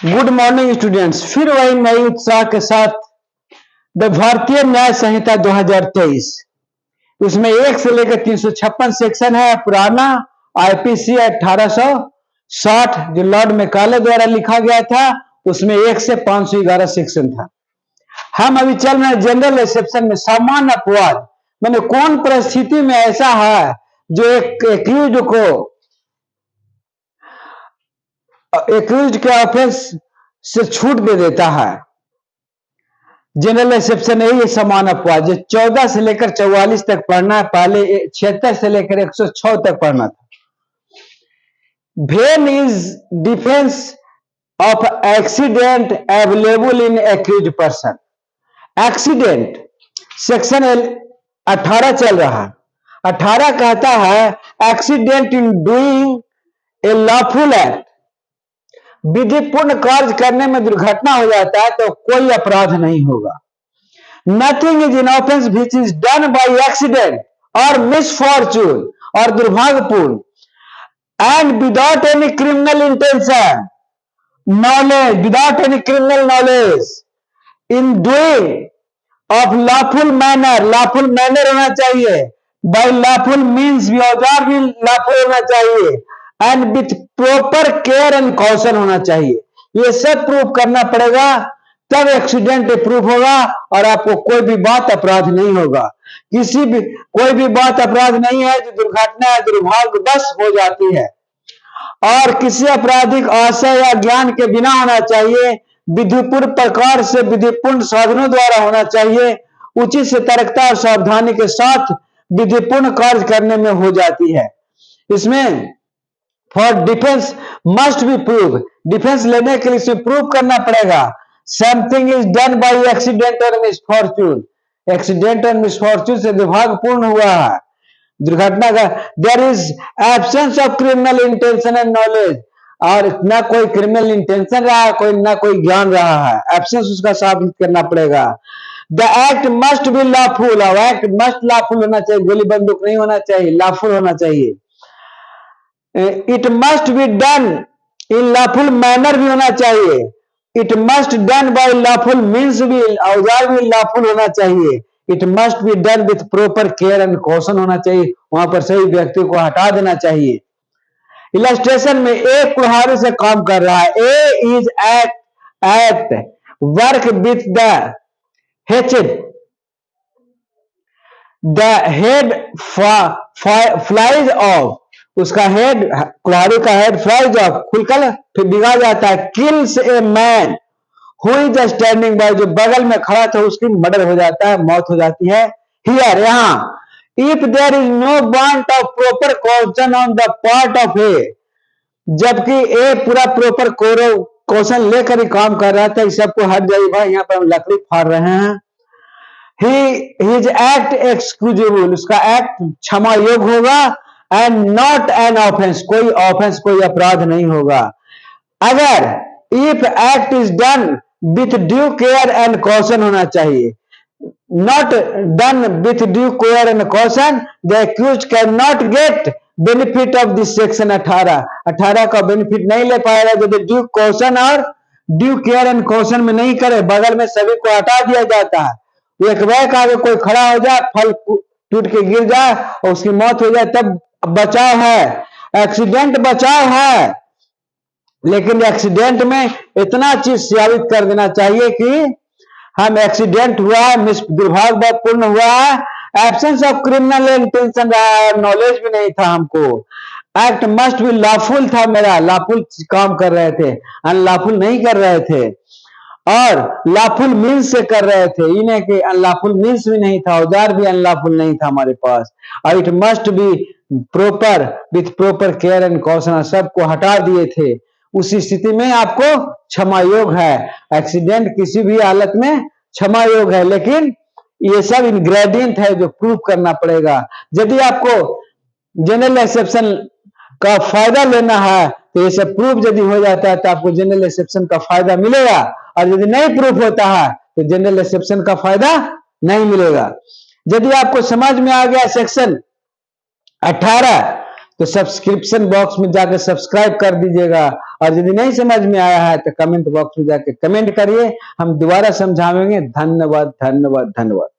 Good morning students, फिर वही नई उत्साह के साथ द भारतीय न्याय संहिता 2023। उसमें 1 से लेकर 356 सेक्शन है। पुराना आईपीसी 1860 जो लॉर्ड मैकाले द्वारा लिखा गया था, उसमें 1 से 511 सेक्शन था। हम अभी चल रहे हैं जनरल एक्सेप्शन में। सामान्य अपवाद मैंने कौन परिस्थिति में ऐसा है जो एक एक्यूज के ऑफेंस से छूट दे देता है। जनरल एक्सेप्शन है ये समान अपवाद जो 14 से लेकर 44 तक पढ़ना है। पहले 76 से लेकर 106 तक पढ़ना था। When is defence of accident available in accused person. Accident section 18 चल रहा है। 18 कहता है accident in doing a lawful act. विधिपूर्ण कार्य करने में दुर्घटना हो जाता है तो कोई अपराध नहीं होगा। Nothing is in offence which is done by accident और मिसफॉर्चून और दुर्भाग्यपूर्ण and without any criminal intention knowledge, without any criminal knowledge in doing of lawful manner. Lawful manner होना चाहिए। बाय लॉफुल मीन्स भी औजार भी लॉफुल होना चाहिए and with proper care and caution होना चाहिए। ये सब प्रूव करना पड़ेगा तब एक्सीडेंट प्रूफ होगा और आपको कोई भी बात अपराध नहीं होगा। कोई भी बात अपराध नहीं है जो दुर्घटना या दुर्भाग्यवश हो जाती है और किसी आपराधिक आशय या ज्ञान के बिना होना चाहिए। विधिपूर्ण प्रकार से विधिपूर्ण साधनों द्वारा होना चाहिए। उचित सतर्कता और सावधानी के साथ विधिपूर्ण कार्य करने में हो जाती है। इसमें for defence must be prove. Defence लेने के लिए इसे प्रूव करना पड़ेगा। Something is done by accident और मिसफॉर्चून। एक्सीडेंट और मिसफॉर्चून से दुर्भाग्यपूर्ण हुआ है, दुर्घटना का। There is absence of criminal intention and knowledge. और ना कोई क्रिमिनल इंटेंशन रहा है, ना कोई ज्ञान रहा है। एब्सेंस उसका साबित करना पड़ेगा। The act must be lawful. और एक्ट मस्ट लॉफुल होना चाहिए। गोली बंदूक नहीं होना चाहिए, लॉफुल होना चाहिए। It must be done in lawful manner भी होना चाहिए। It must done by lawful means भी, औजार भी लॉफुल होना चाहिए। It must be done with proper care and caution होना चाहिए। वहां पर सही व्यक्ति को हटा देना चाहिए। इलस्ट्रेशन में एक कुल्हाड़ी से काम कर रहा है। A is at work with the hatchet. The head flies off. उसका हेड, कुल्हाड़ी का हेड फ्लाइज ऑफ, खुलकर फिर बिगाड़ जाता है। Kills a man who is standing bye. जो बगल में खड़ा था उसकी मर्डर हो जाता है, मौत हो जाती है। हियर यहां if there is no want of proper caution on the part of A. जबकि ए पूरा प्रॉपर कॉशन लेकर ही काम कर रहा था। सबको हट जाइए भाई, यहाँ पर हम लकड़ी फाड़ रहे हैं। His act excusable। उसका एक्ट क्षमा योग्य होगा। And not an offence. कोई ऑफेंस, कोई अपराध नहीं होगा। अगर if act is done with due care and caution होना चाहिए। Not done with due care and caution the accused can not get benefit of this section 18 का बेनिफिट नहीं ले पाएगा यदि ड्यू कॉशन और ड्यू केयर एंड कॉशन में नहीं करे। बगल में सभी को हटा दिया जाता है। एक बैक आगे कोई खड़ा हो जाए, फल टूट के गिर जाए और उसकी मौत हो जाए तब बचाव है। एक्सीडेंट बचाव है, लेकिन एक्सीडेंट में इतना चीज साबित कर देना चाहिए कि हम एक्सीडेंट हुआ है, दुर्भाग्यपूर्ण हुआ है, एब्सेंस ऑफ क्रिमिनल इंटेंशन रहा है, नॉलेज भी नहीं था हमको। एक्ट मस्ट भी लॉफुल था मेरा, लॉफुल काम कर रहे थे, अनलॉफुल नहीं कर रहे थे। और लॉफुल मीन्स से कर रहे थे, इन्हें कि अनलॉफुल मीन्स भी नहीं था, औजार भी अनलॉफुल नहीं था हमारे पास। और it must be proper with proper care and caution. सबको हटा दिए थे। उसी स्थिति में आपको क्षमा योग है। एक्सीडेंट किसी भी हालत में क्षमा योग है, लेकिन ये सब इंग्रेडिएंट है जो प्रूव करना पड़ेगा। यदि आपको जनरल एक्सेप्शन का फायदा लेना है तो ये सब प्रूफ यदि हो जाता है तो आपको जनरल एक्सेप्शन का फायदा मिलेगा। और यदि नहीं प्रूफ होता है तो जनरल एक्सेप्शन का फायदा नहीं मिलेगा। यदि आपको समझ में आ गया सेक्शन 18 तो सब्सक्रिप्शन बॉक्स में जाकर सब्सक्राइब कर दीजिएगा और यदि नहीं समझ में आया है तो कमेंट बॉक्स में जाके कमेंट करिए, हम दोबारा समझाएंगे। धन्यवाद, धन्यवाद, धन्यवाद।